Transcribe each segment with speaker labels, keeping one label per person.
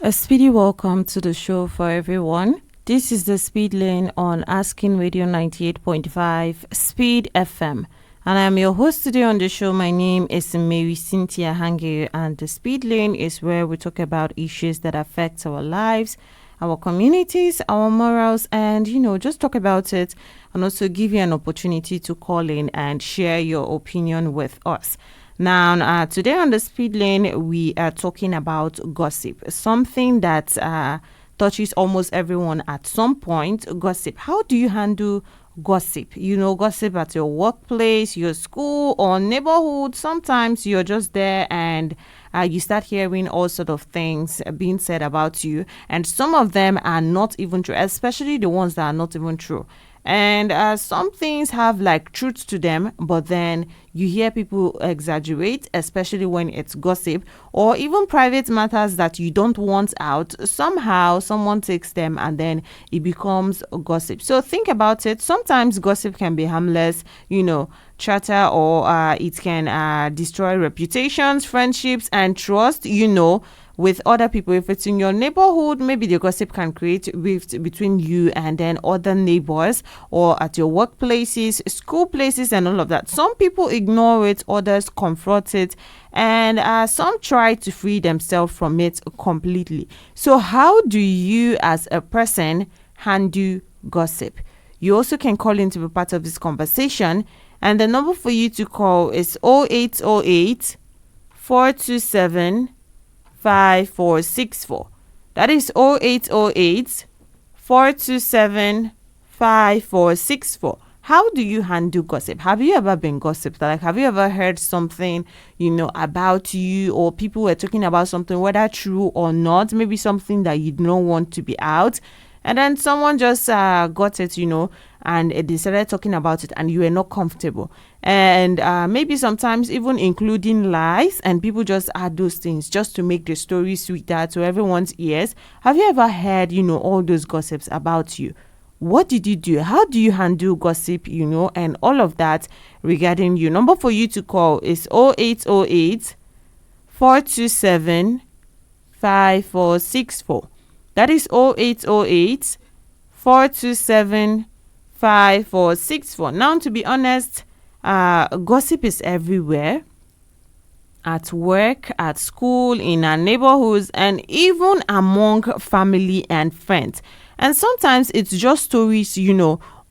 Speaker 1: A speedy welcome to the show for everyone. This is the Speed Lane on Asking Radio 98.5 Speed FM. And I'm your host today on the show. My name is Marysyntia Hangeior, and the Speed Lane is where we talk about issues that affect our lives, our communities, our morals, and, just talk about it and also give you an opportunity to call in and share your opinion with us. Now, today on the Speed Lane, we are talking about gossip, something that touches almost everyone at some point. Gossip. How do you handle gossip? Gossip at your workplace, your school, or neighborhood. Sometimes you're just there and you start hearing all sort of things being said about you, and some of them are not even true, especially the ones that are not even true. And some things have like truth to them, but then you hear people exaggerate, especially when it's gossip or even private matters that you don't want out. Somehow someone takes them and then it becomes gossip. So think about it. Sometimes gossip can be harmless, chatter, or it can destroy reputations, friendships, and trust, with other people. If it's in your neighborhood, maybe the gossip can create rift between you and then other neighbors, or at your workplaces, school places, and all of that. Some people ignore it, others confront it, and some try to free themselves from it completely. So how do you as a person handle gossip? You also can call in to be part of this conversation, and the number for you to call is 0808 427 5464. That is 0808 427 5464. How do you handle gossip? Have you ever been gossiped? Like, have you ever heard something, about you, or people were talking about something, whether true or not, maybe something that you don't want to be out, and then someone just got it, and they started talking about it, and you were not comfortable. And maybe sometimes even including lies, and people just add those things just to make the story sweeter to everyone's ears. Have you ever heard, all those gossips about you? What did you do? How do you handle gossip, and all of that regarding you? Number for you to call is 0808 427 5464. That is 0808 427 5464. Now, to be honest, gossip is everywhere, at work, at school, in our neighborhoods, and even among family and friends. And sometimes it's just stories,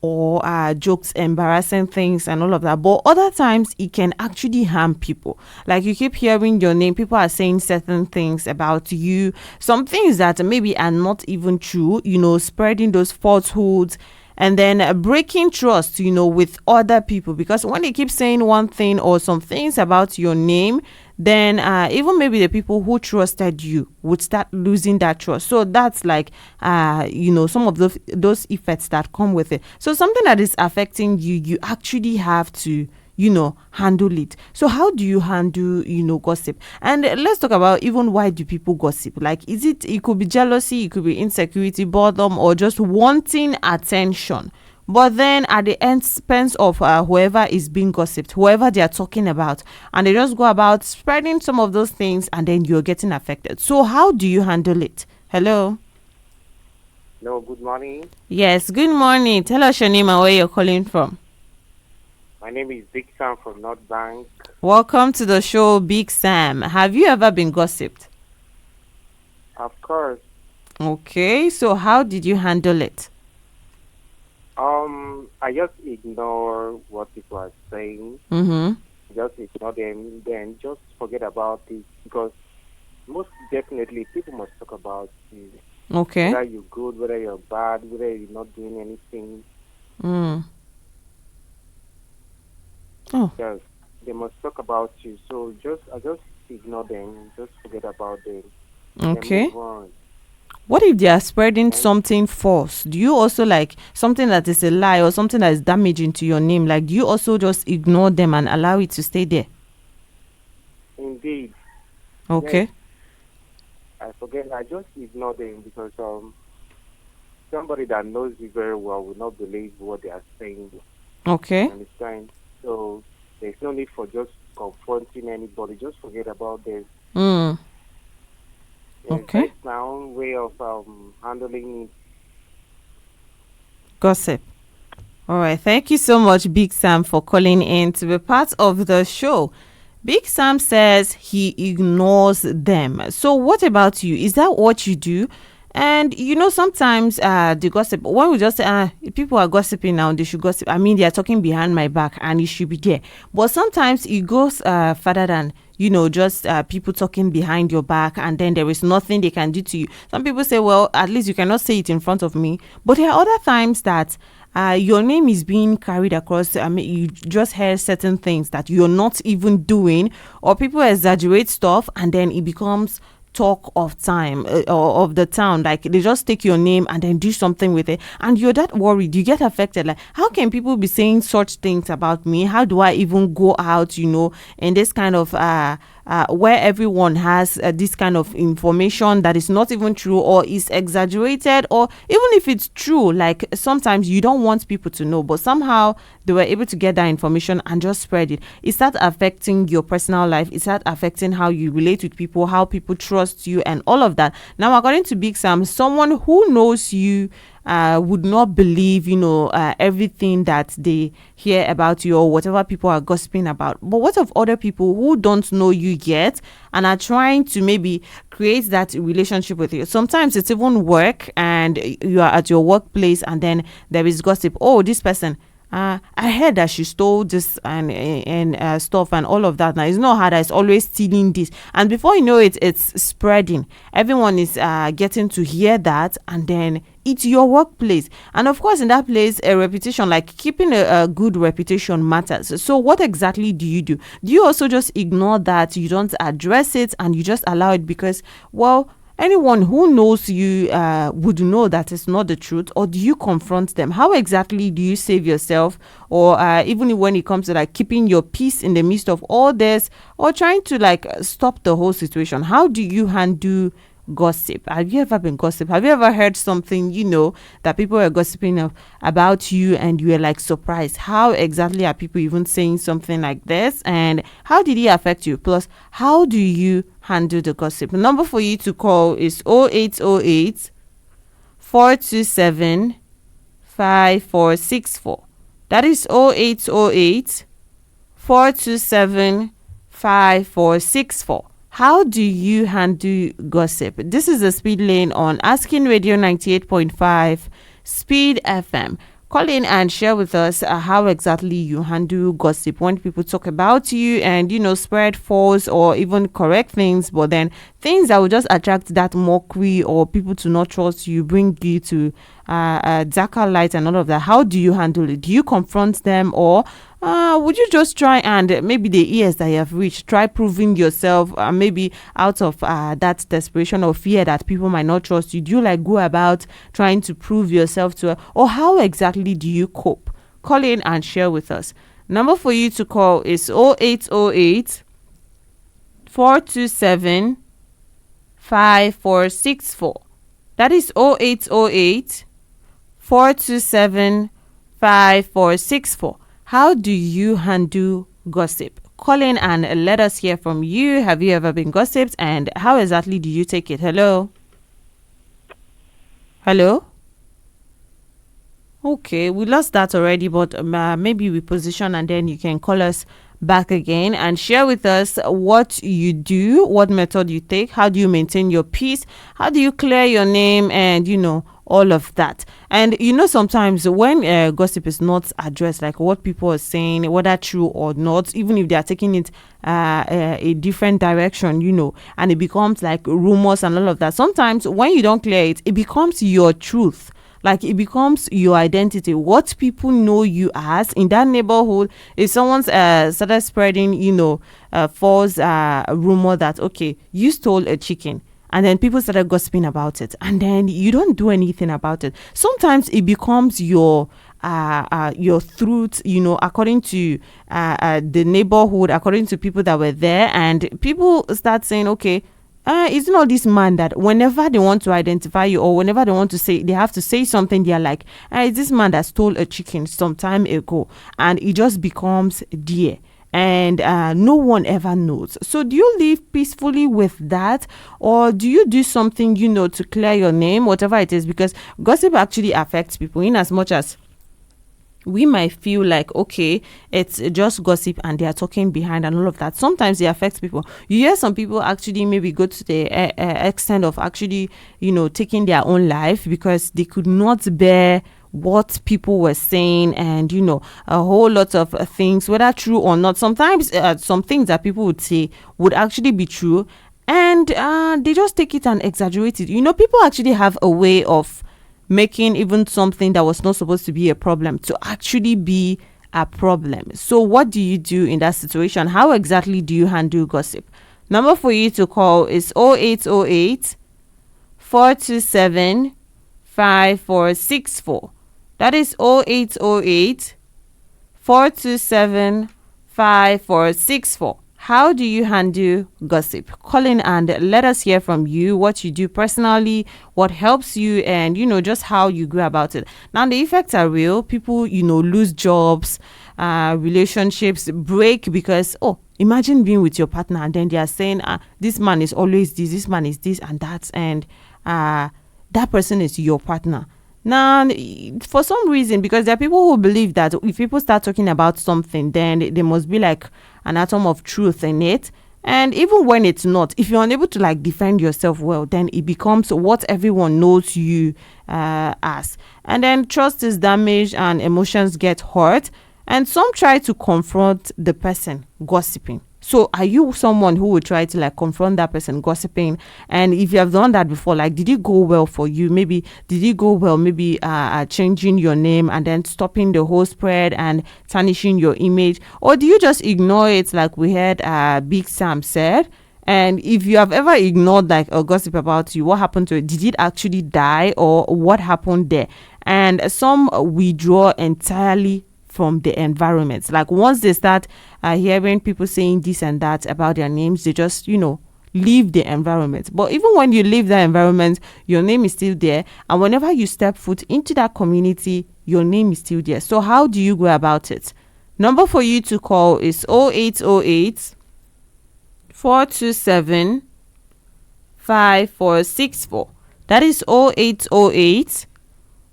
Speaker 1: or jokes, embarrassing things, and all of that. But other times it can actually harm people. Like, you keep hearing your name, people are saying certain things about you, some things that maybe are not even true, spreading those falsehoods, and then breaking trust, with other people. Because when they keep saying one thing or some things about your name, then even maybe the people who trusted you would start losing that trust. So that's like, some of those effects that come with it. So something that is affecting you, you actually have to, handle it. So how do you handle, gossip? And let's talk about even why do people gossip? Like, it could be jealousy, it could be insecurity, boredom, or just wanting attention. But then at the expense of whoever is being gossiped, whoever they are talking about, and they just go about spreading some of those things, and then you're getting affected. So how do you handle it? Hello?
Speaker 2: Hello, good morning.
Speaker 1: Yes, good morning. Tell us your name and where you're calling from.
Speaker 2: My name is Big Sam from North Bank.
Speaker 1: Welcome to the show, Big Sam. Have you ever been gossiped?
Speaker 2: Of course.
Speaker 1: Okay, so how did you handle it?
Speaker 2: I just ignore what people are saying.
Speaker 1: Mm-hmm.
Speaker 2: Just ignore them, then just forget about it, because most definitely people must talk about you.
Speaker 1: Okay.
Speaker 2: Whether you're good, whether you're bad, whether you're not doing anything.
Speaker 1: Mm. Oh.
Speaker 2: Yes, they must talk about you. So I just ignore them, just forget about them.
Speaker 1: Okay.
Speaker 2: And move on.
Speaker 1: What if they are spreading something false? Do you also, like, something that is a lie or something that is damaging to your name? Like, do you also just ignore them and allow it to stay there?
Speaker 2: Indeed.
Speaker 1: Okay.
Speaker 2: Yes, I just ignore them, because somebody that knows you very well will not believe what they are saying.
Speaker 1: Okay.
Speaker 2: Understand? So there's no need for just confronting anybody. Just forget about this.
Speaker 1: Mm.
Speaker 2: Yes,
Speaker 1: Okay.
Speaker 2: that's my own way of handling it.
Speaker 1: Gossip. All right. Thank you so much, Big Sam, for calling in to be part of the show. Big Sam says he ignores them. So what about you? Is that what you do? And sometimes the gossip, when we just say people are gossiping now, they should gossip. I mean, they are talking behind my back and it should be there. But sometimes it goes further than just people talking behind your back, and then there is nothing they can do to you. Some people say, well, at least you cannot say it in front of me. But there are other times that your name is being carried across. I mean, you just hear certain things that you're not even doing, or people exaggerate stuff, and then it becomes talk of time or of the town. Like, they just take your name and then do something with it, and you're that worried, you get affected. Like, how can people be saying such things about me? How do I even go out in this kind of where everyone has this kind of information that is not even true or is exaggerated, or even if it's true, like, sometimes you don't want people to know, but somehow they were able to get that information and just spread it. It starts affecting your personal life. It starts affecting how you relate with people, how people trust you, and all of that. Now, according to Big Sam, someone who knows you would not believe, everything that they hear about you or whatever people are gossiping about. But what of other people who don't know you yet and are trying to maybe create that relationship with you? Sometimes it's even work, and you are at your workplace, and then there is gossip. Oh, this person, I heard that she stole this and stuff and all of that. Now, it's not her that is always stealing this, and before you know it, it's spreading. Everyone is getting to hear that, and then it's your workplace. And of course, in that place, a reputation, like keeping a good reputation, matters. So what exactly do you do? Do you also just ignore that? You don't address it and you just allow it because, well, anyone who knows you would know that it's not the truth? Or do you confront them? How exactly do you save yourself? Or even when it comes to like keeping your peace in the midst of all this, or trying to like stop the whole situation? How do you handle gossip? Have you ever been gossip? Have you ever heard something, that people are gossiping about you and you were like surprised? How exactly are people even saying something like this? And how did it affect you? Plus, how do you handle the gossip? The number for you to call is 0808 427 5464. That is 0808 427 5464. How do you handle gossip? This is the Speed Lane on Asking Radio 98.5 Speed FM. Call in and share with us how exactly you handle gossip when people talk about you and, spread false or even correct things, but then things that will just attract that mockery or people to not trust you, bring you to darker light and all of that. How do you handle it? Do you confront them, or would you just try and maybe the years that you have reached, try proving yourself, maybe out of that desperation or fear that people might not trust you? Do you like go about trying to prove yourself to, or how exactly do you cope? Call in and share with us. Number for you to call is 0808 427 5464. That is 0808 427 5464. How do you handle gossip? Call in and let us hear from you. Have you ever been gossiped, and how exactly do you take it? Hello? Hello? Okay, we lost that already, but maybe we position and then you can call us back again and share with us what you do, what method you take, how do you maintain your peace, how do you clear your name, and all of that. And sometimes when gossip is not addressed, like what people are saying, whether true or not, even if they are taking it a different direction, and it becomes like rumors and all of that, sometimes when you don't clear it, it becomes your truth. Like it becomes your identity, what people know you as in that neighborhood. If someone's started spreading, false rumor that, okay, you stole a chicken, and then people started gossiping about it, and then you don't do anything about it. Sometimes it becomes your truth, according to the neighborhood, according to people that were there, and people start saying, okay, it's not this man that whenever they want to identify you or whenever they want to say, they have to say something, they're like, it's this man that stole a chicken some time ago, and it just becomes dear. And no one ever knows. So do you live peacefully with that, or do you do something, to clear your name, whatever it is? Because gossip actually affects people, in as much as we might feel like, okay, it's just gossip and they are talking behind and all of that. Sometimes it affects people. You hear some people actually maybe go to the extent of actually, taking their own life because they could not bear what people were saying, and a whole lot of things, whether true or not. Sometimes some things that people would say would actually be true, and they just take it and exaggerate it. People actually have a way of making even something that was not supposed to be a problem to actually be a problem. So what do you do in that situation? How exactly do you handle gossip? Number for you to call is 0808 427 5464. That is 0808 427 5464. How do you handle gossip? Call in and let us hear from you, what you do personally, what helps you, and just how you go about it. Now the effects are real. People lose jobs, relationships break because imagine being with your partner and then they are saying this man is always this man is this and that, and that person is your partner. Now, for some reason, because there are people who believe that if people start talking about something, then there must be like an atom of truth in it. And even when it's not, if you're unable to like defend yourself well, then it becomes what everyone knows you as. And then trust is damaged and emotions get hurt. And some try to confront the person gossiping. So are you someone who would try to like confront that person gossiping? And if you have done that before, like, did it go well for you? Maybe did it go well? Maybe changing your name and then stopping the whole spread and tarnishing your image, or do you just ignore it like we heard Big Sam said? And if you have ever ignored like a gossip about you, what happened to it? Did it actually die, or what happened there? And some withdraw entirely from the environment. Like once they start hearing people saying this and that about their names, they just leave the environment. But even when you leave that environment, your name is still there. And whenever you step foot into that community, your name is still there. So how do you go about it? Number for you to call is 0808 427 5464. That is 0808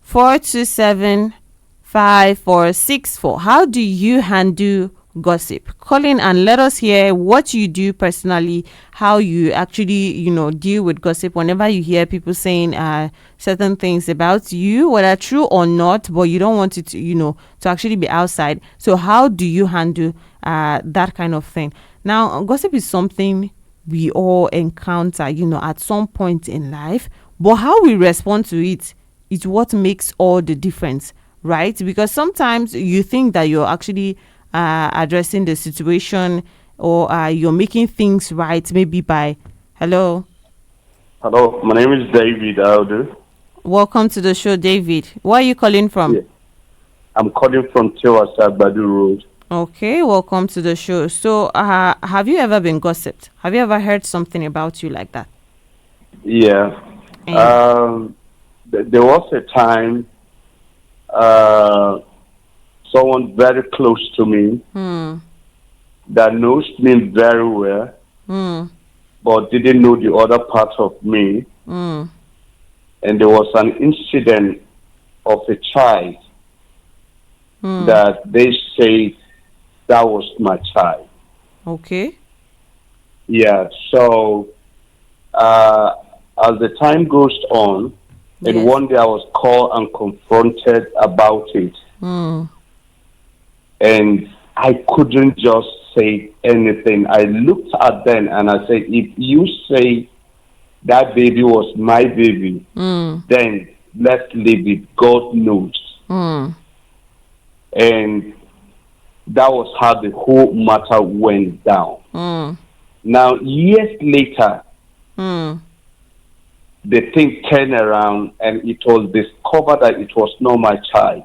Speaker 1: 427 5464. How do you handle gossip? Call in and let us hear what you do personally, how you actually, deal with gossip whenever you hear people saying certain things about you, whether true or not, but you don't want it to, to actually be outside. So how do you handle that kind of thing? Now, gossip is something we all encounter, at some point in life, but how we respond to it is what makes all the difference, right? Because sometimes you think that you're actually addressing the situation, or you're making things right, maybe by hello.
Speaker 3: Hello, my name is David Aldo.
Speaker 1: Welcome to the show, David. Where are you calling from?
Speaker 3: Yeah. I'm calling from Tiwasa Badu Road.
Speaker 1: Okay, welcome to the show. So have you ever been gossiped? Have you ever heard something about you like that?
Speaker 3: Yeah. There was a time someone very close to me that knows me very well, but didn't know the other part of me. And there was an incident of a child that they say that was my child.
Speaker 1: Okay.
Speaker 3: Yeah. So as the time goes on, and one day I was called and confronted about it. And I couldn't just say anything. I looked at them and I said, if you say that baby was my baby, then let's leave it. God knows. And that was how the whole matter went down. Now, years later, the thing turned around and it was discovered that it was not my child.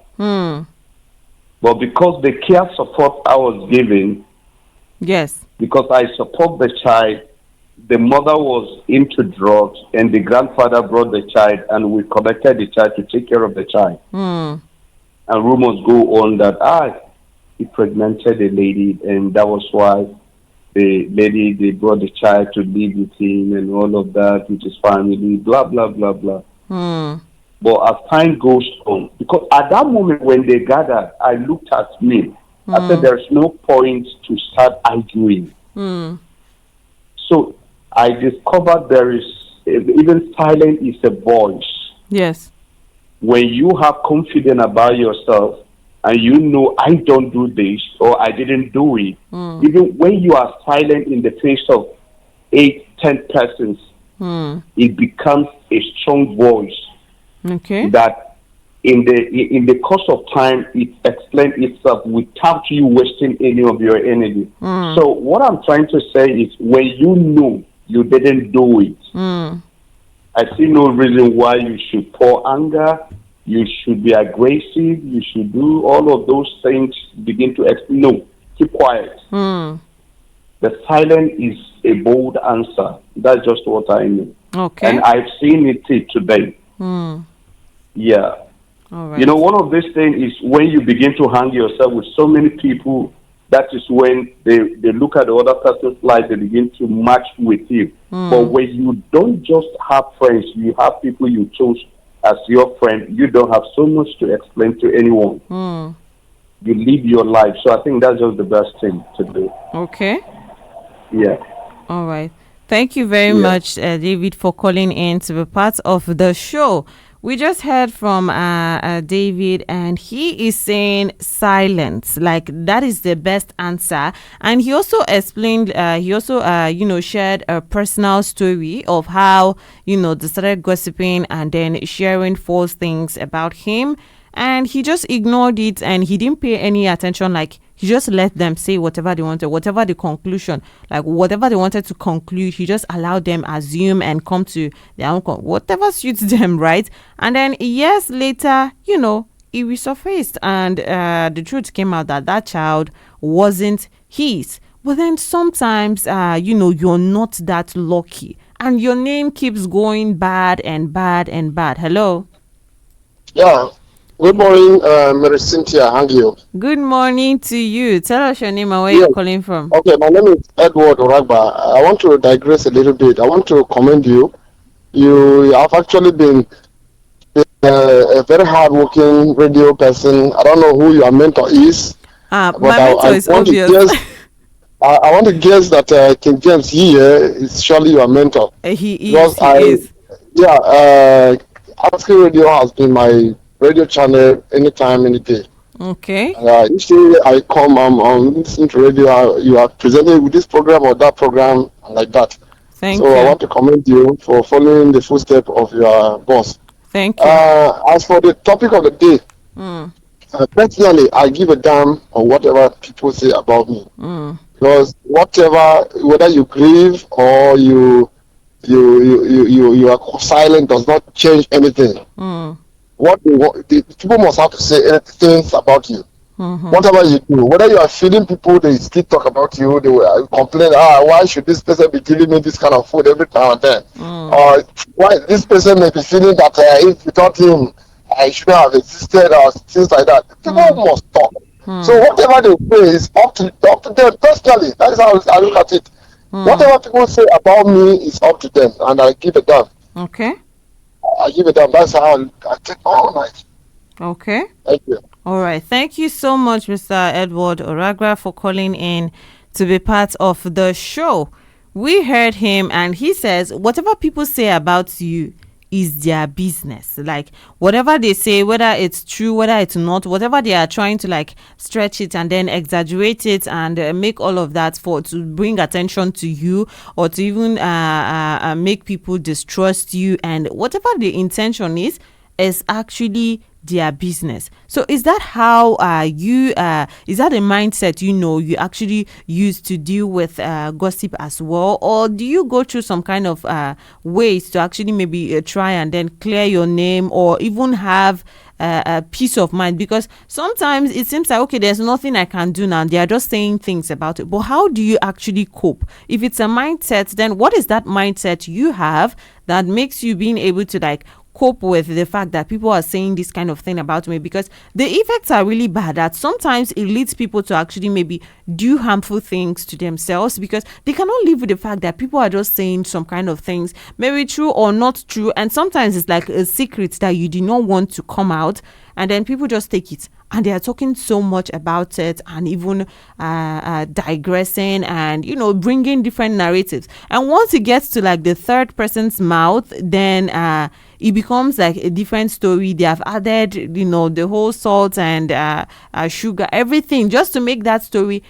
Speaker 3: But because the care support I was giving, because I support the child, the mother was into drugs and the grandfather brought the child and we collected the child to take care of the child. And rumors go on that he pregnanted a lady and that was why the lady, they brought the child to live with him and all of that with his family, blah, blah, blah, blah. But as time goes on, because at that moment when they gathered, I looked at me. I said, there's no point to start arguing. So I discovered there is, even silence is a voice.
Speaker 1: Yes.
Speaker 3: When you have confidence about yourself and you know I don't do this or I didn't do it, even when you are silent in the face of 8-10 persons, it becomes a strong voice.
Speaker 1: Okay.
Speaker 3: That in the course of time it explains itself without you wasting any of your energy. So what I'm trying to say is when you know you didn't do it, I see no reason why you should pour anger, you should be aggressive, you should do all of those things, begin to explain. No, keep quiet. The silence is a bold answer. That's just what I mean.
Speaker 1: Okay.
Speaker 3: And I've seen it today. Yeah.
Speaker 1: All right.
Speaker 3: One of these things is when you begin to hang yourself with so many people, that is when they look at the other person's life, they begin to match with you. But when you don't just have friends, you have people you chose as your friend, you don't have so much to explain to anyone. You live your life. So I think that's just the best thing to do.
Speaker 1: Okay.
Speaker 3: Yeah.
Speaker 1: All right. Thank you very much, David, for calling in to be part of the show. We just heard from David, and he is saying silence, like that is the best answer. And he also explained, shared a personal story of how, they started gossiping and then sharing false things about him. And he just ignored it and he didn't pay any attention. Like, he just let them say whatever they wanted, whatever the conclusion, like whatever they wanted to conclude, he just allowed them assume and come to their own, whatever suits them, right? And then years later, it resurfaced and the truth came out that that child wasn't his. But then sometimes, you're not that lucky and your name keeps going bad and bad and bad. Hello.
Speaker 4: Yeah. Good morning, Marysyntia, Hangeior.
Speaker 1: Good morning to you. Tell us your name and where you're
Speaker 4: Yes.
Speaker 1: calling from.
Speaker 4: Okay, my name is Edward Oragba. I want to digress a little bit. I want to commend you. You have actually been a very hardworking radio person. I don't know who your mentor is, but
Speaker 1: My mentor
Speaker 4: I
Speaker 1: is
Speaker 4: want to
Speaker 1: obvious.
Speaker 4: guess. I want to guess that King James here is surely your mentor,
Speaker 1: He is.
Speaker 4: because
Speaker 1: He is.
Speaker 4: yeah, Asking Radio has been my radio channel anytime, any day.
Speaker 1: Okay.
Speaker 4: Usually I come on listen to radio. You are presented with this program or that program, and like that.
Speaker 1: Thank
Speaker 4: So I
Speaker 1: you.
Speaker 4: want to commend you for following the footsteps of your boss.
Speaker 1: Thank you.
Speaker 4: As for the topic of the day,
Speaker 1: Mm,
Speaker 4: personally, I give a damn on whatever people say about me,
Speaker 1: mm,
Speaker 4: because whether you grieve or you are silent, does not change anything.
Speaker 1: mm,
Speaker 4: The people must have to say things about you.
Speaker 1: mm-hmm,
Speaker 4: Whatever you do, whether you are feeding people, they still talk about you. They will complain, why should this person be giving me this kind of food every now and then?
Speaker 1: mm,
Speaker 4: Or why this person may be feeling that if without him, I shouldn't have existed, or things like that. People must talk. So whatever they say is up to them personally. That is how I look at it. Whatever people say about me is up to them, and I give it down.
Speaker 1: okay.
Speaker 4: I give it down. That's how I take all night.
Speaker 1: Okay.
Speaker 4: Thank you.
Speaker 1: All right. Thank you so much, Mr. Edward Oragra, for calling in to be part of the show. We heard him and he says, whatever people say about you is their business. Like, whatever they say, whether it's true, whether it's not, whatever they are trying to like stretch it and then exaggerate it and make all of that to bring attention to you, or to even make people distrust you, and whatever the intention is actually their business. So is that how is that a mindset you actually use to deal with gossip as well, or do you go through some kind of ways to actually maybe try and then clear your name, or even have a peace of mind? Because sometimes it seems like, okay, there's nothing I can do now, they are just saying things about it, but how do you actually cope? If it's a mindset, then what is that mindset you have that makes you being able to like cope with the fact that people are saying this kind of thing about me? Because the effects are really bad, that sometimes it leads people to actually maybe do harmful things to themselves, because they cannot live with the fact that people are just saying some kind of things, maybe true or not true, and sometimes it's like a secret that you do not want to come out, and then people just take it and they are talking so much about it, and even digressing and bringing different narratives. And once it gets to like the third person's mouth, then it becomes like a different story. They have added the whole salt and sugar, everything, just to make that story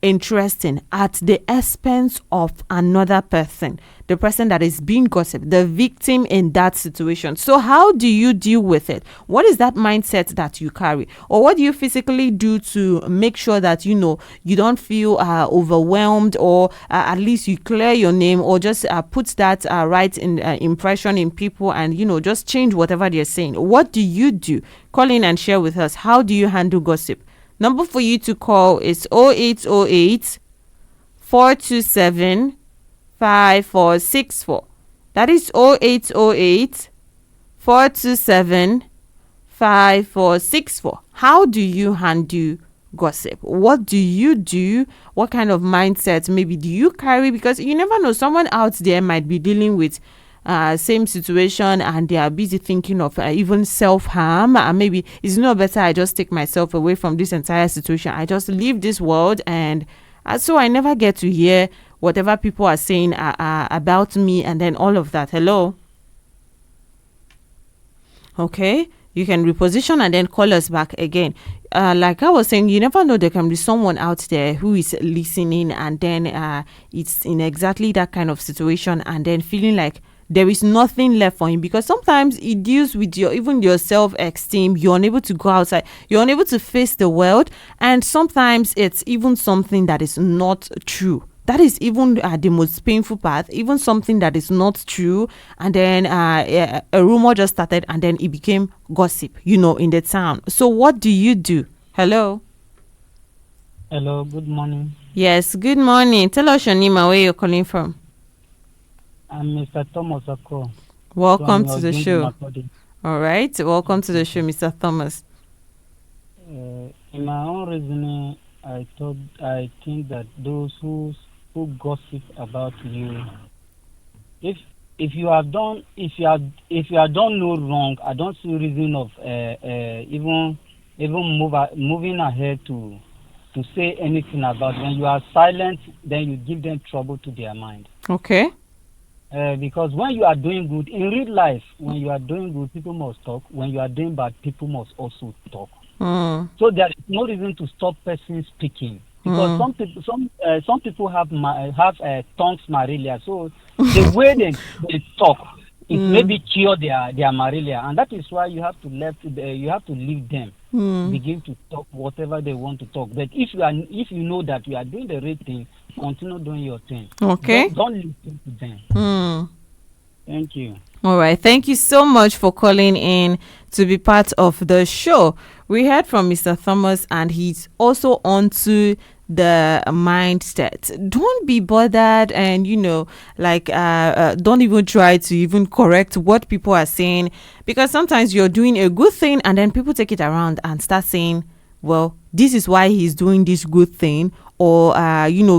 Speaker 1: interesting at the expense of another person, the person that is being gossiped, the victim in that situation. So how do you deal with it? What is that mindset that you carry, or what do you physically do to make sure that you don't feel overwhelmed, or at least you clear your name, or just put that right impression in people, and just change whatever they're saying? What do you do? Call in and share with us. How do you handle gossip? Number for you to call is 0808 427 5464. That is 0808 427 5464. How do you handle gossip? What do you do? What kind of mindset maybe do you carry? Because you never know, someone out there might be dealing with same situation, and they are busy thinking of even self-harm, and maybe it's not better I just take myself away from this entire situation, I just leave this world, and so I never get to hear whatever people are saying about me, and then all of that. Hello. Okay, you can reposition and then call us back again. Like I was saying, you never know, there can be someone out there who is listening, and then it's in exactly that kind of situation, and then feeling like there is nothing left for him, because sometimes it deals with your self-esteem. You're unable to go outside, you're unable to face the world, and sometimes it's even something that is not true. That is even the most painful part, even something that is not true, and then a rumor just started, and then it became gossip in the town. So what do you do? Hello.
Speaker 5: Hello, good morning.
Speaker 1: Yes, good morning. Tell us your name and where you're calling from.
Speaker 5: I'm Mr. Thomas Ako
Speaker 1: Welcome
Speaker 5: from
Speaker 1: to the
Speaker 5: Ogundu
Speaker 1: show.
Speaker 5: Makodi.
Speaker 1: All right, welcome to the show, Mr. Thomas.
Speaker 5: In my own reasoning, I think that those who gossip about you, if if you have done no wrong, I don't see reason of moving ahead to say anything about. When you are silent, then you give them trouble to their mind.
Speaker 1: Okay.
Speaker 5: Because when you are doing good in real life, when you are doing good, people must talk. When you are doing bad, people must also talk. So there is no reason to stop person speaking, because some people have tongues malaria. So the way they talk, it maybe cure their malaria, and that is why you have to leave them begin to talk whatever they want to talk. But if you know that you are doing the right thing, continue doing your thing.
Speaker 1: Okay.
Speaker 5: Don't listen to them. Thank you.
Speaker 1: All right. Thank you so much for calling in to be part of the show. We heard from Mr. Thomas, and he's also onto the mindset. Don't be bothered, and don't even try to even correct what people are saying, because sometimes you're doing a good thing and then people take it around and start saying, well, this is why he's doing this good thing, or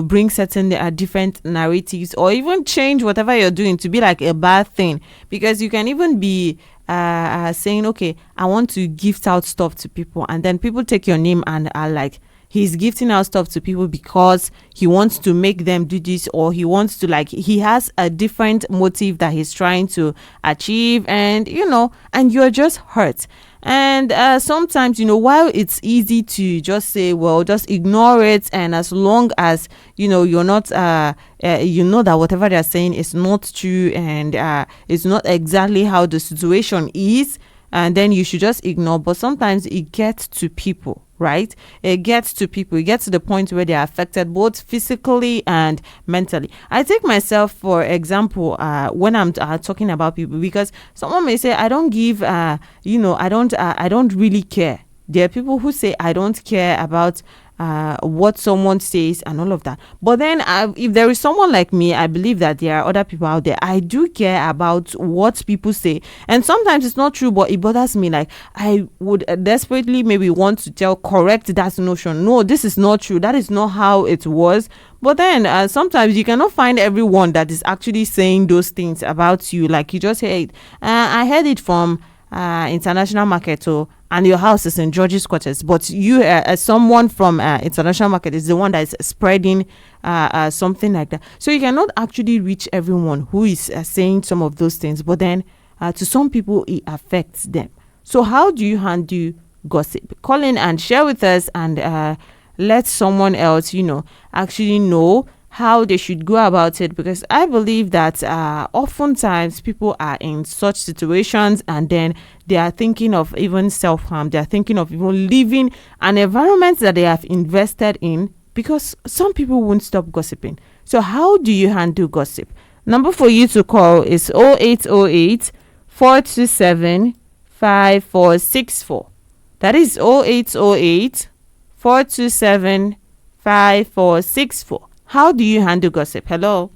Speaker 1: bring certain different narratives, or even change whatever you're doing to be like a bad thing, because you can even be saying, okay, I want to gift out stuff to people, and then people take your name and are like, he's gifting out stuff to people because he wants to make them do this, or he wants to, he has a different motive that he's trying to achieve, and you're just hurt. And sometimes, while it's easy to just say, well, just ignore it, and as long as you're not that whatever they're saying is not true, and it's not exactly how the situation is, and then you should just ignore. But sometimes it gets to people, right? It gets to people. It gets to the point where they are affected both physically and mentally. I take myself for example when I'm talking about people, because someone may say, I don't give I don't really care. There are people who say, I don't care about what someone says and all of that. But then if there is someone like me, I believe that there are other people out there. I do care about what people say. And sometimes it's not true, but it bothers me. Like, I would desperately maybe want to correct that notion. No, this is not true. That is not how it was. But then sometimes you cannot find everyone that is actually saying those things about you. Like, you just hear it. I heard it from International Market, and your house is in George's Quarters, but you as someone from International Market is the one that is spreading something like that. So you cannot actually reach everyone who is saying some of those things, but then to some people it affects them. So how do you handle gossip? Call in and share with us, and let someone else actually know how they should go about it, because I believe that oftentimes people are in such situations, and then they are thinking of even self-harm. They are thinking of even leaving an environment that they have invested in, because some people won't stop gossiping. So how do you handle gossip? Number for you to call is 0808 427 5464. That is 0808 427 5464. How do you handle gossip? Hello?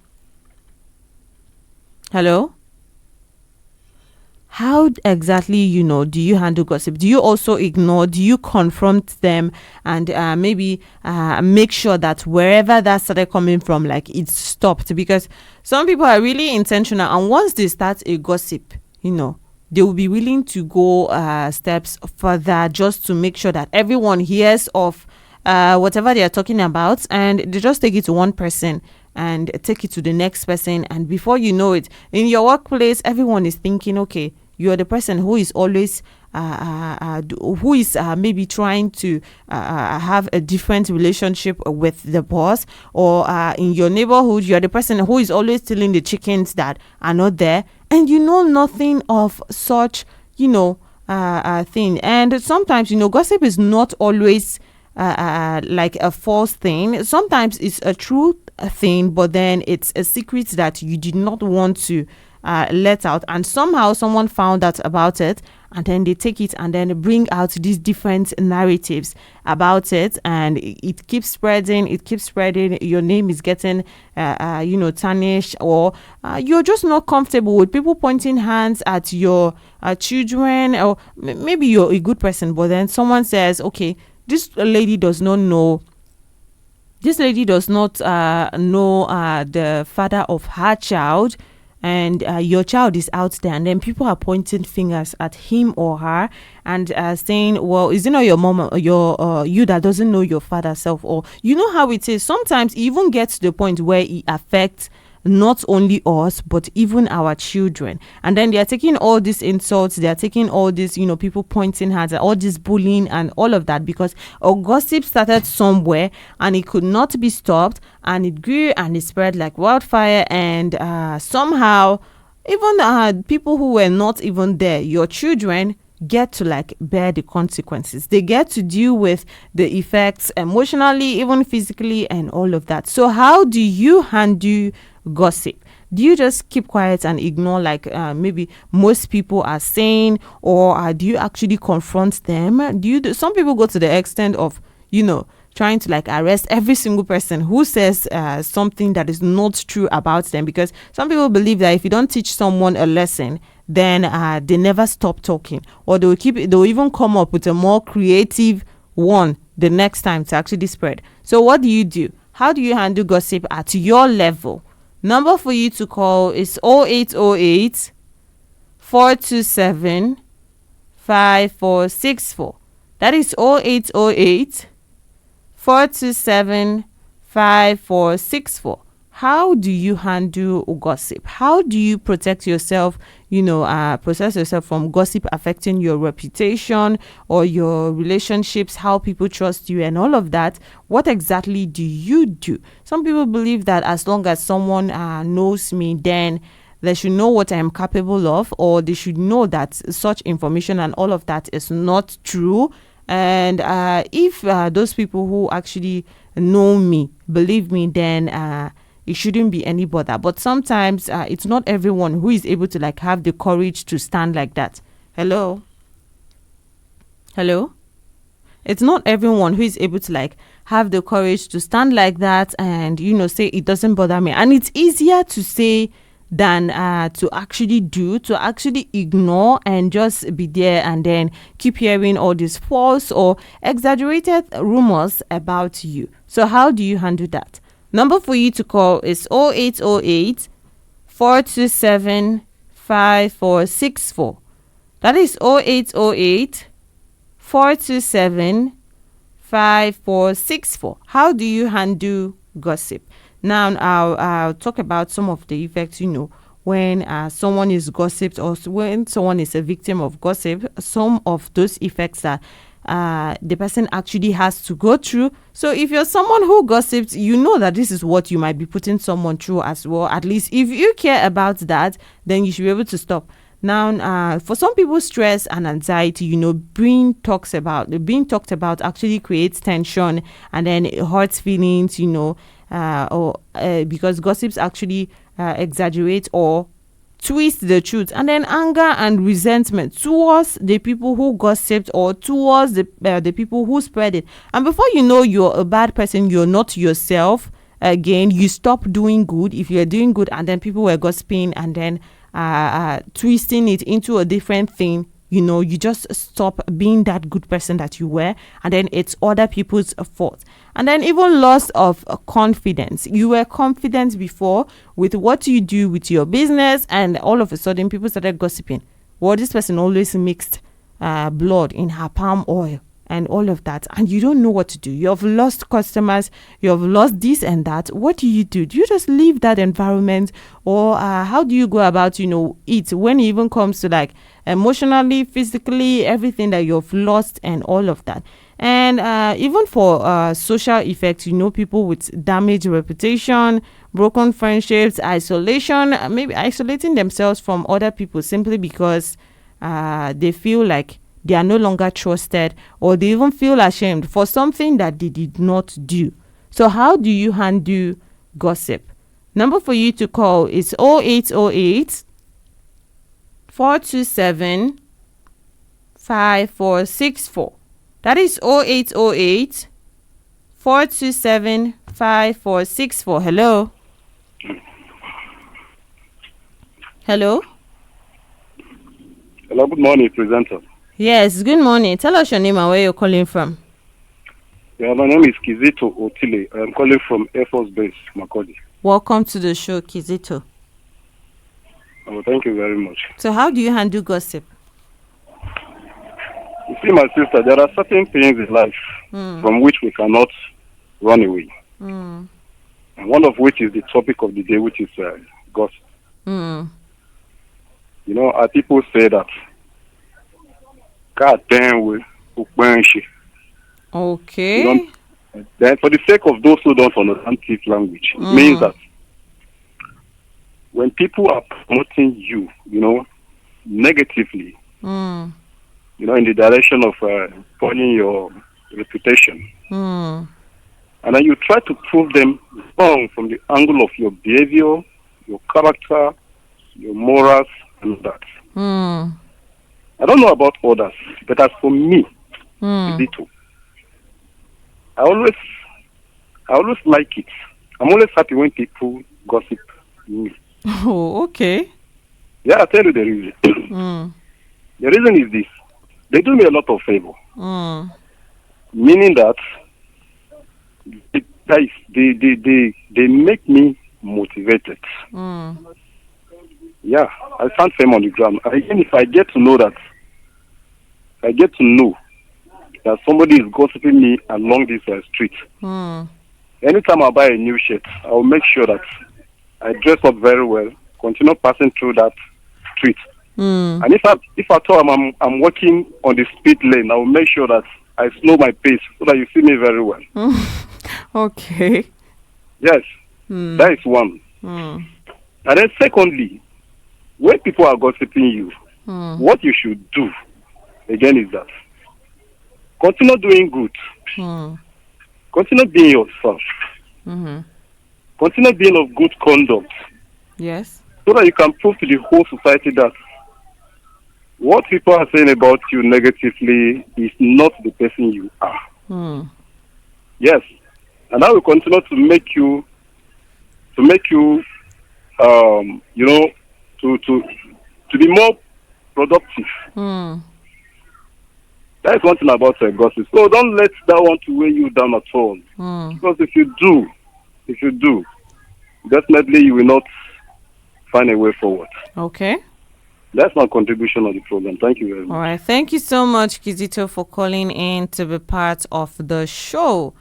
Speaker 1: How exactly, do you handle gossip? Do you also ignore? Do you confront them, and maybe make sure that wherever that started coming from, it's stopped? Because some people are really intentional, and once they start a gossip, they will be willing to go steps further just to make sure that everyone hears of whatever they are talking about, and they just take it to one person and take it to the next person, and before you know it, in your workplace, everyone is thinking, okay, you are the person who is always maybe trying to have a different relationship with the boss, or in your neighborhood, you are the person who is always stealing the chickens that are not there, and nothing of such thing. And sometimes gossip is not always like a false thing. Sometimes it's a true thing, but then it's a secret that you did not want to let out, and somehow someone found out about it, and then they take it and then bring out these different narratives about it, and it keeps spreading. Your name is getting tarnished, or you're just not comfortable with people pointing hands at your children, or maybe you're a good person, but then someone says, okay, this lady does not know the father of her child, and your child is out there, and then people are pointing fingers at him or her, and saying, well, is it not your mom or you that doesn't know your father's self? Or you know how it is, sometimes it even gets to the point where it affects not only us but even our children. And then they are taking all these insults, they are taking all this, people pointing hands at all this bullying and all of that, because a gossip started somewhere and it could not be stopped, and it grew and it spread like wildfire. And somehow even people who were not even there, your children, get to like bear the consequences. They get to deal with the effects emotionally, even physically, and all of that. So how do you handle gossip? Do you just keep quiet and ignore like maybe most people are saying, or do you actually confront them? Some people go to the extent of trying to like arrest every single person who says something that is not true about them, because some people believe that if you don't teach someone a lesson, then they never stop talking, or they'll even come up with a more creative one the next time to actually spread. So what do you do? How do you handle gossip at your level? Number for you to call is 0808 427 5464. That is 0808 427 5464. How do you handle gossip? How do you protect yourself, process yourself from gossip affecting your reputation or your relationships, how people trust you and all of that? What exactly do you do? Some people believe that as long as someone knows me, then they should know what I am capable of, or they should know that such information and all of that is not true. And if those people who actually know me believe me, then it shouldn't be any bother. But sometimes it's not everyone who is able to like have the courage to stand like that. Hello? It's not everyone who is able to like have the courage to stand like that and say it doesn't bother me. And it's easier to say than to actually ignore and just be there and then keep hearing all these false or exaggerated rumors about you. So how do you handle that? Number for you to call is 0808 427 5464. That is 0808 427 5464. How do you handle gossip? Now, I'll talk about some of the effects, when someone is gossiped or when someone is a victim of gossip, some of those effects that the person actually has to go through. So if you're someone who gossips, you know that this is what you might be putting someone through as well. At least if you care about that, then you should be able to stop. Now, for some people, stress and anxiety, being talked about actually creates tension, and then it hurts feelings, because gossips actually exaggerate or twist the truth, and then anger and resentment towards the people who gossiped or towards the people who spread it. And before you know you're a bad person, you're not yourself again. You stop doing good if you're doing good, and then people were gossiping and then twisting it into a different thing. You just stop being that good person that you were, and then it's other people's fault. And then even loss of confidence. You were confident before with what you do with your business, and all of a sudden people started gossiping. Well, this person always mixed blood in her palm oil and all of that, and you don't know what to do. You have lost customers, you have lost this and that. What do? Do you just leave that environment, or how do you go about it when it even comes to like emotionally, physically, everything that you've lost and all of that? And even for social effects, people with damaged reputation, broken friendships, isolation, maybe isolating themselves from other people simply because they feel like they are no longer trusted, or they even feel ashamed for something that they did not do. So how do you handle gossip? Number for you to call is 0808 427 5464. That is 0808 427 5464. Hello. Hello.
Speaker 6: Hello, good morning, presenter.
Speaker 1: Yes, good morning. Tell us your name and where you're calling from.
Speaker 6: Yeah, my name is Kizito Otile. I'm calling from Air Force Base, Makurdi.
Speaker 1: Welcome to the show, Kizito.
Speaker 6: Oh, thank you very much.
Speaker 1: So how do you handle gossip?
Speaker 6: You see, my sister, there are certain things in life from which we cannot run away. And one of which is the topic of the day, which is gossip. You know, our people say that God damn will.
Speaker 1: Okay.
Speaker 6: Then, for the sake of those who don't understand this language, it means that when people are promoting you, you know, negatively, you know, in the direction of spoiling your reputation, and then you try to prove them wrong from the angle of your behavior, your character, your morals, and that. I don't know about others, but as for me, little, I always like it. I'm always happy when people gossip me.
Speaker 1: Oh, okay.
Speaker 6: Yeah, I'll tell you the reason. The reason is this. They do me a lot of favor. Meaning that they make me motivated. Yeah, I stand firm on the ground. Again, if I get to know that somebody is gossiping me along this street, anytime I buy a new shirt, I will make sure that I dress up very well, continue passing through that street. And if at all I'm walking on the speed lane, I will make sure that I slow my pace so that you see me very well.
Speaker 1: Okay.
Speaker 6: Yes, that is one. And then secondly, when people are gossiping you, what you should do, again, is that continue doing good. Continue being yourself. Continue being of good conduct.
Speaker 1: Yes.
Speaker 6: So that you can prove to the whole society that what people are saying about you negatively is not the person you are. Yes. And that will continue to make you, you know, to be more productive. That is one thing about gossip. So don't let that one to weigh you down at all. Because if you do, definitely you will not find a way forward.
Speaker 1: Okay.
Speaker 6: That's my contribution on the program. Thank you very much.
Speaker 1: All right. Thank you so much, Kizito, for calling in to be part of the show.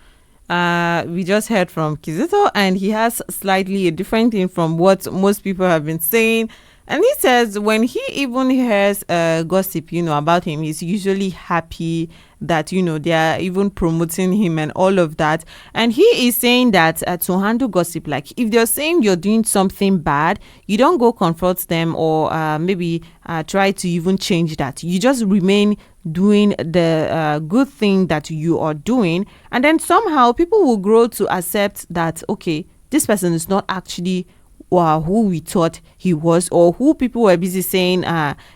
Speaker 1: We just heard from Kizito, and he has slightly a different thing from what most people have been saying. And he says when he even hears gossip, you know, about him, he's usually happy that, you know, they are even promoting him and all of that. And he is saying that to handle gossip, like if they're saying you're doing something bad, you don't go confront them or maybe try to even change that. You just remain doing the good thing that you are doing. And then somehow people will grow to accept that, okay, this person is not actually who we thought he was, or who people were busy saying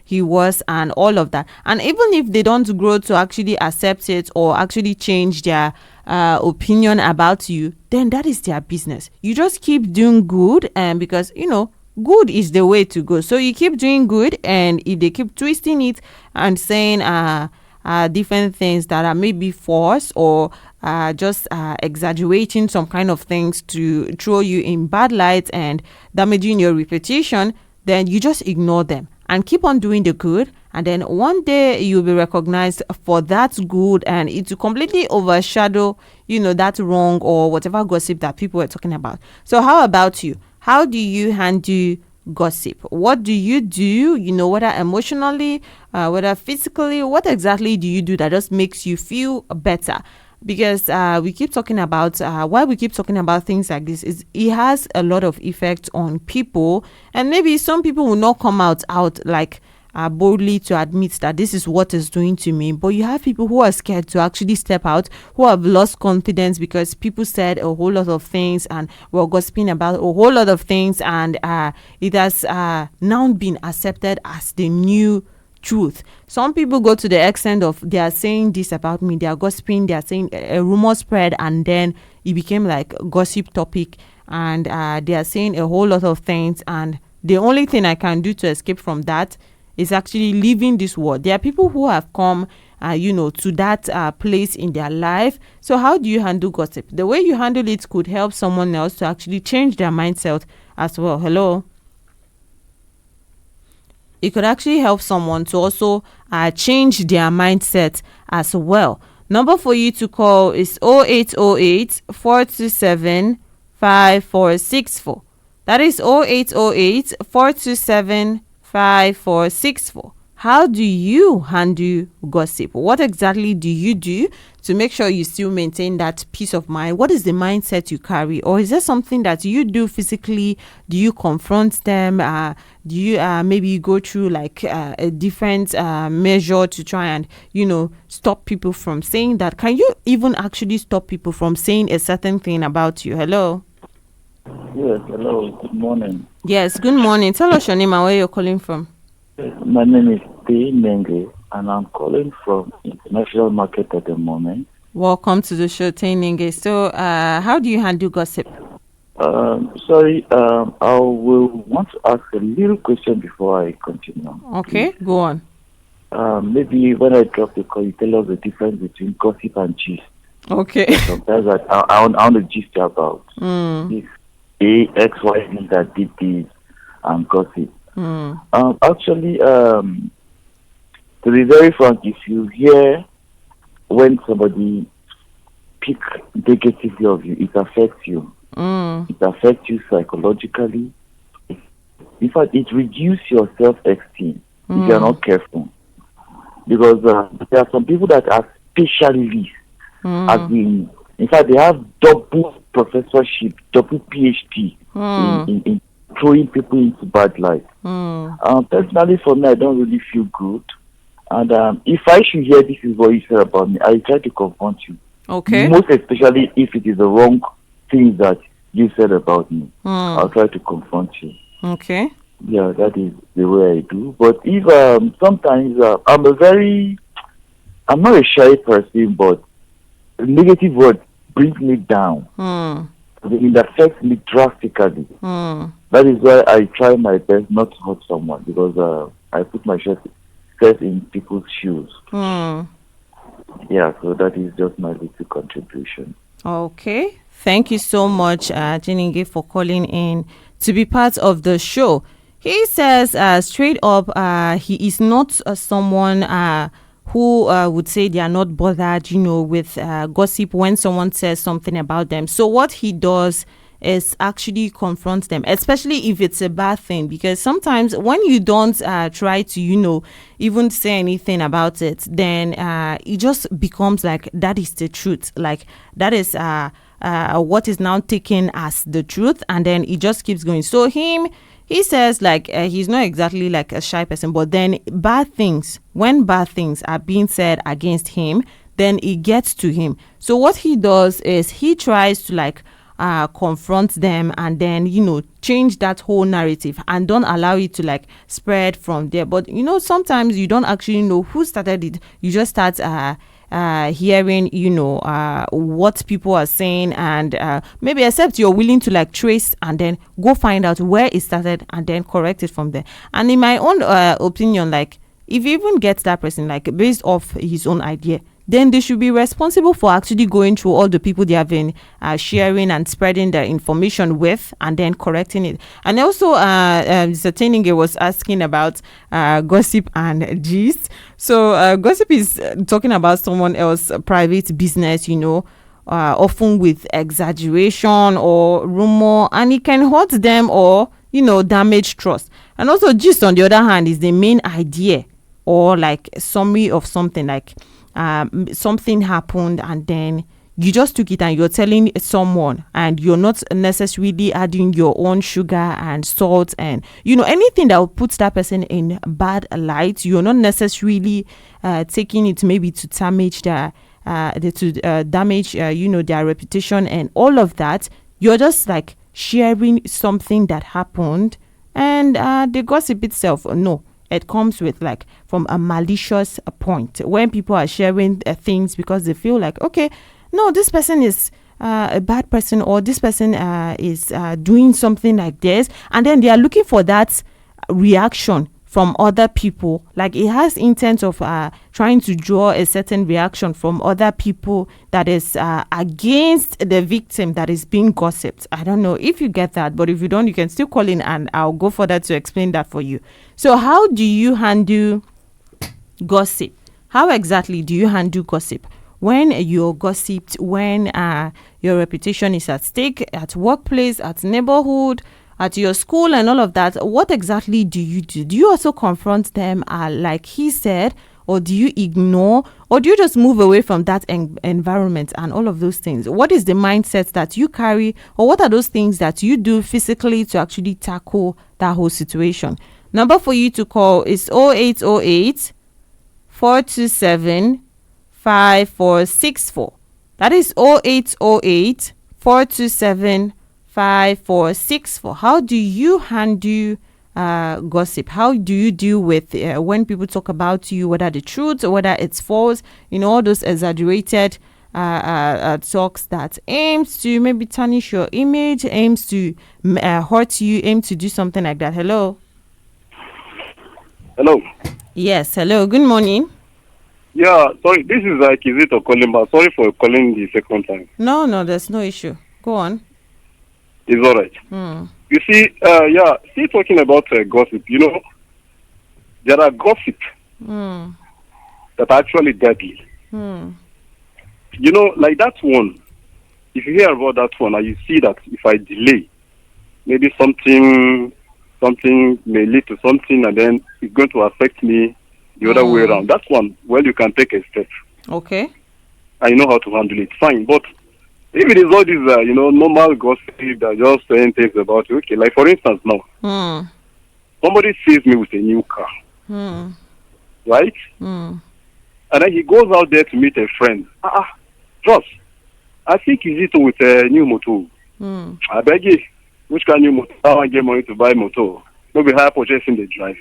Speaker 1: he was, and all of that. And even if they don't grow to actually accept it or actually change their opinion about you, then that is their business. You just keep doing good, and because, you know, good is the way to go. So you keep doing good, and if they keep twisting it and saying different things that are maybe false or just exaggerating some kind of things to throw you in bad light and damaging your reputation, then you just ignore them and keep on doing the good. And then one day you'll be recognized for that good, and it will completely overshadow, you know, that wrong or whatever gossip that people were talking about. So how about you? How do you handle gossip? What do you do, you know, whether emotionally, whether physically? What exactly do you do that just makes you feel better? Because we keep talking about why we keep talking about things like this is it has a lot of effect on people, and maybe some people will not come out like boldly to admit that this is what is doing to me, but you have people who are scared to actually step out, who have lost confidence because people said a whole lot of things and were gossiping about a whole lot of things, and it has now been accepted as the new truth. Some people go to the extent of they are saying this about me, they are gossiping, they are saying a rumor spread, and then it became like a gossip topic, and they are saying a whole lot of things, and the only thing I can do to escape from that is actually leaving this world. There are people who have come to that place in their life. So how do you handle gossip? The way you handle it could help someone else to actually change their mindset as well. Hello. It could actually help someone to also change their mindset as well. Number for you to call is 0808 427 5464. That is 0808 427 5464. How do you handle gossip? What exactly do you do to make sure you still maintain that peace of mind? What is the mindset you carry? Or is there something that you do physically? Do you confront them? Do you maybe go through like a different measure to try and, stop people from saying that? Can you even actually stop people from saying a certain thing about you? Hello?
Speaker 7: Yes, hello. Good morning.
Speaker 1: Yes, good morning. Tell us your name and where you're calling from.
Speaker 7: My name is T. Nenge, and I'm calling from International Market at the moment.
Speaker 1: Welcome to the show, T. Nenge. So, how do you handle gossip?
Speaker 7: Sorry, I will want to ask a little question before I continue.
Speaker 1: Okay, please. Go on.
Speaker 7: Maybe when I drop the call, you tell us the difference between gossip and gist.
Speaker 1: Okay.
Speaker 7: Sometimes I want to gist about this A, X, Y, Z that did this and gossip. Actually, to be very frank, if you hear when somebody speak negatively of you, it affects you. It affects you psychologically. In fact, it reduces your self-esteem if you are not careful. Because there are some people that are specialists, in fact, they have double professorship, double PhD in throwing people into bad light. Personally, for me, I don't really feel good. And if I should hear this is what you said about me, I try to confront you.
Speaker 1: Okay.
Speaker 7: Most especially if it is the wrong thing that you said about me. I'll try to confront you.
Speaker 1: Okay.
Speaker 7: Yeah, that is the way I do. But if sometimes I'm not a shy person, but a negative word brings me down. It affects me drastically. That is why I try my best not to hurt someone, because I put myself in people's shoes. Yeah, so that is just my little contribution.
Speaker 1: Okay. Thank you so much, Jininge, for calling in to be part of the show. He says straight up, he is not someone who would say they are not bothered, with gossip when someone says something about them. So what he does is actually confront them, especially if it's a bad thing, because sometimes when you don't try to, even say anything about it, then it just becomes like that is the truth. Like that is what is now taken as the truth, and then it just keeps going. So he says like he's not exactly like a shy person, but then when bad things are being said against him, then it gets to him. So what he does is he tries to like confront them and then change that whole narrative and don't allow it to like spread from there. But sometimes you don't actually know who started it. You just start hearing what people are saying, and maybe except you're willing to like trace and then go find out where it started and then correct it from there. And in my own opinion, like if you even get that person like based off his own idea, then they should be responsible for actually going through all the people they have been sharing and spreading their information with and then correcting it. And also, Mr. Teninge was asking about gossip and gist. So gossip is talking about someone else's private business, often with exaggeration or rumor, and it can hurt them or, damage trust. And also gist, on the other hand, is the main idea or like summary of something, like something happened and then you just took it and you're telling someone, and you're not necessarily adding your own sugar and salt and anything that will put that person in bad light. You're not necessarily taking it maybe to damage their their reputation and all of that. You're just like sharing something that happened, and the gossip itself, no, it comes with like from a malicious point when people are sharing things because they feel like, okay, no, this person is a bad person, or this person is doing something like this, and then they are looking for that reaction from other people. Like it has intent of trying to draw a certain reaction from other people that is against the victim that is being gossiped. I don't know if you get that, but if you don't, you can still call in and I'll go further to explain that for you. So how do you handle gossip? How exactly do you handle gossip? When you're gossiped, when your reputation is at stake at workplace, at neighborhood, at your school and all of that, what exactly do you do? Do you also confront them like he said, or do you ignore, or do you just move away from that environment and all of those things? What is the mindset that you carry, or what are those things that you do physically to actually tackle that whole situation? Number for you to call is 0808 427 5464. That is 0808 427 5464. How do you handle gossip? How do you deal with when people talk about you, whether the truth or whether it's false, all those exaggerated talks that aims to maybe tarnish your image, aims to hurt you, aim to do something like that? Hello. Yes, hello, good morning.
Speaker 6: Yeah, sorry, this is Kizito calling, but sorry for calling the second time.
Speaker 1: No, there's no issue. Go on.
Speaker 6: It's all right. You see, still talking about gossip, there are gossip that are actually deadly. Like that one, if you hear about that one and you see that if I delay, maybe something may lead to something and then it's going to affect me the other way around. That one, well, you can take a step.
Speaker 1: Okay.
Speaker 6: I know how to handle it. Fine. But if it is all these, normal gossip that just saying things about you, okay, like for instance now, somebody sees me with a new car, right? And then he goes out there to meet a friend. Just, I think he's it with a new motor. I beg you, which kind of new motor? I want to get money to buy motor. Maybe higher purchasing the drive.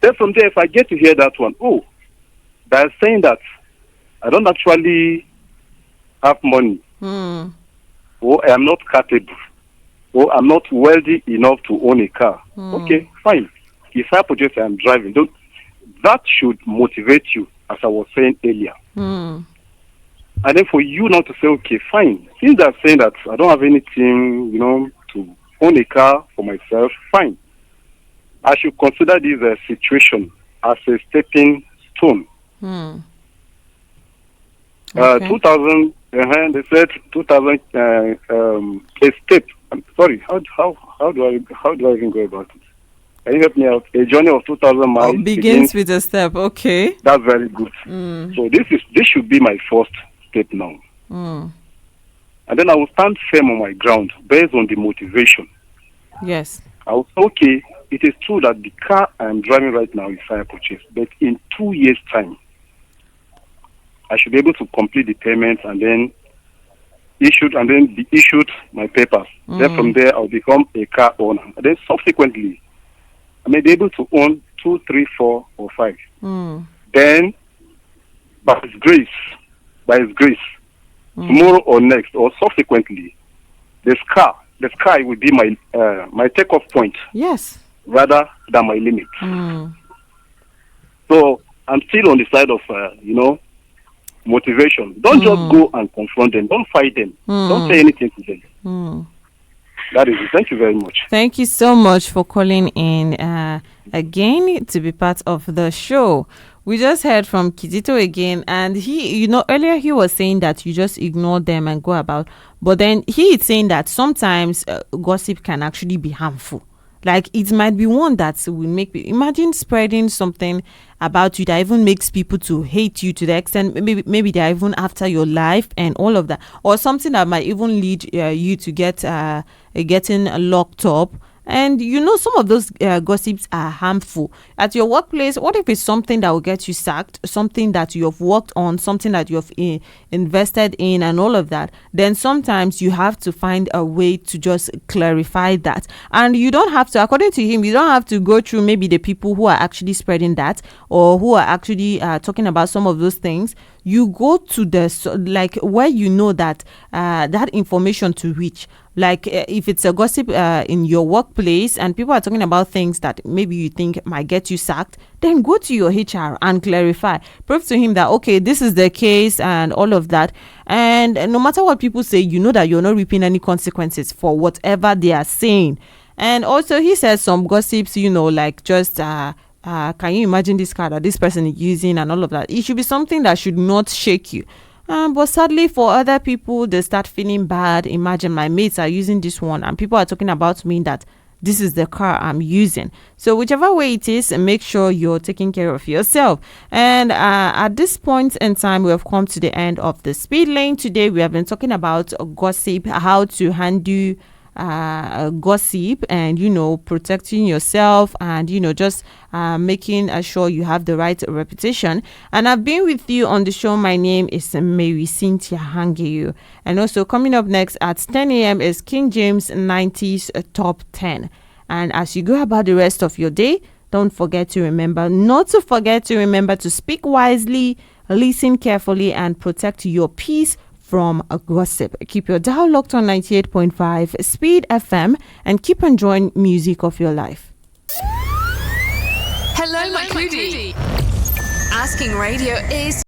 Speaker 6: Then from there, if I get to hear that one, they're saying that I don't actually have money, or I am not capable, or I'm not wealthy enough to own a car. Okay, fine. If I purchase, I'm driving. That should motivate you, as I was saying earlier. And then for you not to say, okay, fine. Since they're saying that I don't have anything, to own a car for myself, fine. I should consider this situation as a stepping stone. Okay. 2000, they said 2000, a step. I'm sorry, how do I even go about it? Can you help me out? A journey of 2,000 miles
Speaker 1: begins with a step. Okay,
Speaker 6: that's very good. So this should be my first step now. And then I will stand firm on my ground based on the motivation.
Speaker 1: Yes.
Speaker 6: I will say, okay, it is true that the car I'm driving right now is hire purchase, but in 2 years' time, I should be able to complete the payments and then be issued my papers. Then from there, I'll become a car owner. And then subsequently, I may be able to own 2, 3, 4, or 5. Then, by His grace, tomorrow or next or subsequently, the sky will be my takeoff point.
Speaker 1: Yes.
Speaker 6: Rather than my limit. So I'm still on the side of motivation. Don't just go and confront them. Don't fight them. Don't say anything to them. That is it. Thank you very much.
Speaker 1: Thank you so much for calling in again to be part of the show. We just heard from Kizito again, and he, earlier he was saying that you just ignore them and go about, but then he is saying that sometimes gossip can actually be harmful. Like it might be one that will imagine spreading something about you that even makes people to hate you to the extent maybe they're even after your life and all of that, or something that might even lead you to getting locked up And some of those gossips are harmful. At your workplace, what if it's something that will get you sacked, something that you have worked on, something that you have invested in and all of that? Then sometimes you have to find a way to just clarify that. And you don't have to, according to him, you don't have to go through maybe the people who are actually spreading that or who are actually talking about some of those things. You go to the where that that information to reach. Like if it's a gossip in your workplace and people are talking about things that maybe you think might get you sacked, then go to your HR and clarify. Prove to him that, okay, this is the case and all of that. And no matter what people say, that you're not reaping any consequences for whatever they are saying. And also he says some gossips, like just can you imagine this car that this person is using and all of that? It should be something that should not shake you. But sadly for other people, they start feeling bad. Imagine my mates are using this one and people are talking about me that this is the car I'm using. So whichever way it is, make sure you're taking care of yourself. And at this point in time, we have come to the end of the speed lane. Today, we have been talking about gossip, how to handle gossip and protecting yourself and just making sure you have the right reputation. And I've been with you on the show. My name is Marysyntia Hangeior, and also coming up next at 10 a.m. is King James 90s Top 10. And as you go about the rest of your day, don't forget to remember to speak wisely, listen carefully, and protect your peace from a gossip. Keep your dial locked on 98.5 Speed FM and keep enjoying music of your life.
Speaker 8: Hello, my cutie. Asking Radio is